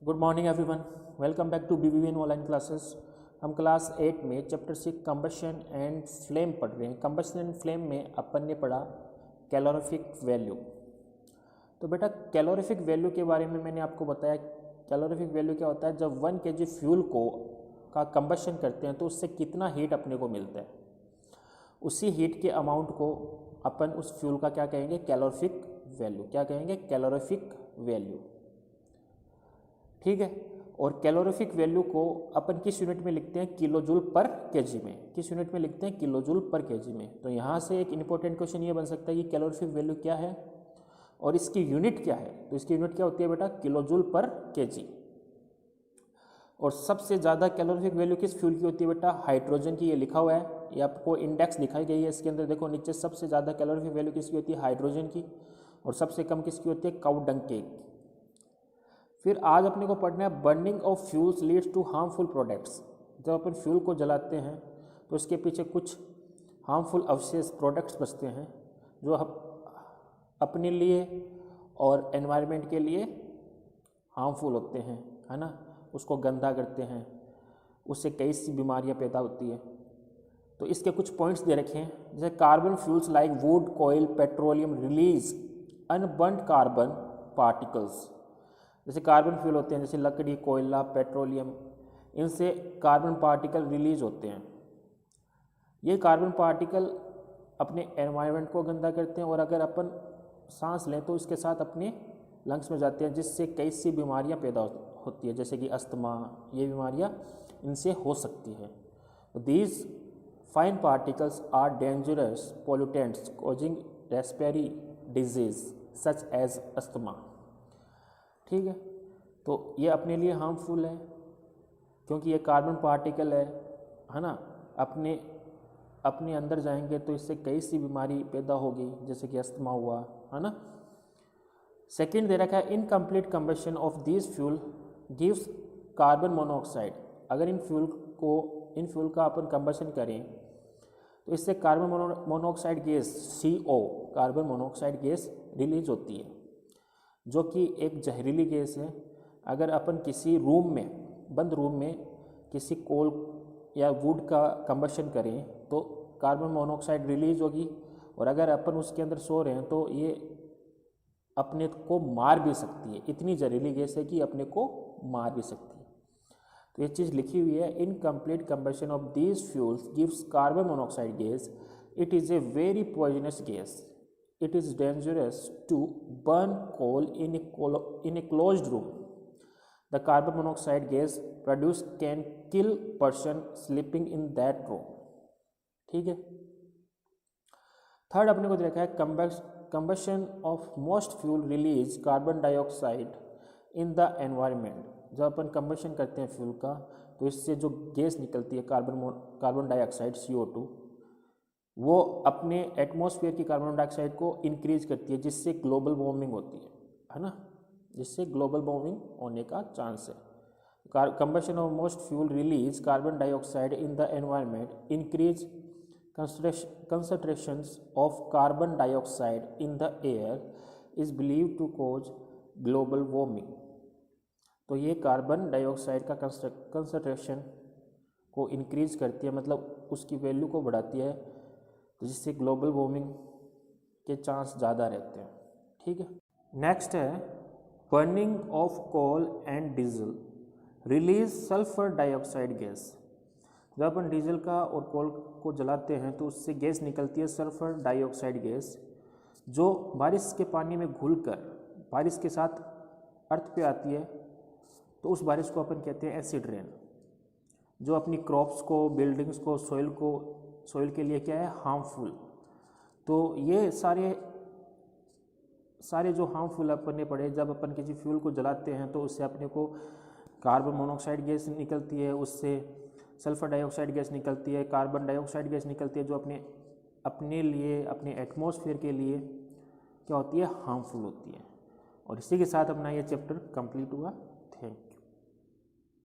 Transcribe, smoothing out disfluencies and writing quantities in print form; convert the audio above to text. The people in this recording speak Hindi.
Good morning everyone, welcome back to BBVN online classes. हम क्लास 8 में चैप्टर 6 कंबशन एंड फ्लेम पढ़ रहे हैं। कंबशन एंड फ्लेम में अपन ने पढ़ा कैलोरीफिक वैल्यू। तो बेटा कैलोरीफिक वैल्यू के बारे में मैंने आपको बताया। कैलोरीफिक वैल्यू क्या होता है, जब 1 kg फ्यूल का कंबशन करते हैं तो उससे कितना हीट अपने को मिलता है, उसी हीट के अमाउंट को अपन उस फ्यूल का क्या कहेंगे, कैलोरीफिक वैल्यू। क्या कहेंगे, कैलोरीफिक वैल्यू। ठीक है। और कैलोरीफिक वैल्यू को अपन किस यूनिट में लिखते हैं, किलो जूल पर केजी में। किस यूनिट में लिखते हैं, किलो जूल पर केजी में। तो यहाँ से एक इंपॉर्टेंट क्वेश्चन ये बन सकता है कि कैलोरीफिक वैल्यू क्या है और इसकी यूनिट क्या है। तो इसकी यूनिट क्या होती है बेटा, किलो जूल पर केजी। और सबसे ज़्यादा कैलोरीफिक वैल्यू किस फ्यूल की होती है बेटा, हाइड्रोजन की। ये लिखा हुआ है, ये आपको इंडेक्स दिखाई गई है इसके अंदर। देखो नीचे सबसे ज़्यादा कैलोरीफिक वैल्यू किसकी होती है, हाइड्रोजन की। और सबसे कम किसकी होती है, काऊ डंग केक की। फिर आज अपने को पढ़ना है burning of fuels leads to harmful products. जब अपन फ्यूल को जलाते हैं तो इसके पीछे कुछ हार्मफुल अवशेष प्रोडक्ट्स बचते हैं जो अपने लिए और एनवायरनमेंट के लिए हार्मफुल होते हैं, है ना। उसको गंदा करते हैं, उससे कई सी बीमारियां पैदा होती है। तो इसके कुछ पॉइंट्स दे रखे हैं, जैसे कार्बन फ्यूल्स लाइक वुड, कोयल, petroleum release unburned carbon particles. जैसे कार्बन फ्यूल होते हैं, जैसे लकड़ी, कोयला, पेट्रोलियम, इनसे कार्बन पार्टिकल रिलीज होते हैं। ये कार्बन पार्टिकल अपने एनवायरनमेंट को गंदा करते हैं और अगर अपन सांस लें तो इसके साथ अपने लंग्स में जाते हैं, जिससे कई सी बीमारियां पैदा होती है, जैसे कि अस्थमा। ये बीमारियां इनसे हो सकती हैं। These fine particles are dangerous pollutants causing respiratory disease such as asthma. ठीक है। तो ये अपने लिए हार्मफुल है क्योंकि ये कार्बन पार्टिकल है ना। अपने अंदर जाएंगे तो इससे कई सी बीमारी पैदा होगी, जैसे कि अस्थमा हुआ, है ना। सेकंड दे रखा है incomplete combustion of this fuel gives carbon monoxide. अगर इन फ्यूल का अपन कंबशन करें तो इससे carbon monoxide gas CO, carbon monoxide gas release होती है, जो कि एक जहरीली गैस है। अगर अपन किसी रूम में, बंद रूम में किसी कोल या वुड का कंबशन करें तो कार्बन मोनोऑक्साइड रिलीज होगी, और अगर अपन उसके अंदर सो रहे हैं तो ये अपने को मार भी सकती है। इतनी जहरीली गैस है कि अपने को मार भी सकती है। तो ये चीज़ लिखी हुई है, incomplete combustion of these fuels gives carbon monoxide gas. It is a very poisonous gas. It is dangerous to burn coal in a closed room. The carbon monoxide gas produced can kill person sleeping in that room. ठीक है। थर्ड अपने को देखा है combustion of most fuel release carbon dioxide in the environment. जब अपन कंबशन करते हैं फ्यूल का तो इससे जो गैस निकलती है कार्बन डाइऑक्साइड CO2, वो अपने एटमॉस्फेयर की कार्बन डाइऑक्साइड को इंक्रीज करती है, जिससे ग्लोबल वार्मिंग होती है ना। जिससे ग्लोबल वार्मिंग होने का चांस है। Combustion of most fuel release carbon dioxide in the environment increase concentrations of carbon dioxide in the air is believe to cause global warming. तो ये कार्बन डाइऑक्साइड का कंसंट्रेशन को इंक्रीज करती है, मतलब उसकी वैल्यू को बढ़ाती है, तो जिससे ग्लोबल वार्मिंग के चांस ज़्यादा रहते हैं। ठीक है। नेक्स्ट है burning of coal and diesel release sulphur dioxide gas. जब अपन डीजल का और कोल को जलाते हैं तो उससे गैस निकलती है सल्फर डाइऑक्साइड गैस, जो बारिश के पानी में घुलकर बारिश के साथ अर्थ पे आती है। तो उस बारिश को अपन कहते हैं एसिड रेन, जो अपनी क्रॉप्स को, बिल्डिंग्स को, सॉइल के लिए क्या है, हार्मफुल। तो ये सारे जो हार्मफुल अपन ने पढ़े, जब अपन किसी फ्यूल को जलाते हैं तो उससे अपने को कार्बन मोनोऑक्साइड गैस निकलती है, उससे सल्फर डाइऑक्साइड गैस निकलती है, कार्बन डाइऑक्साइड गैस निकलती है, जो अपने लिए, अपने एटमॉस्फेयर के लिए क्या होती है, हार्मफुल होती है। और इसी के साथ अपना ये चैप्टर कंप्लीट हुआ।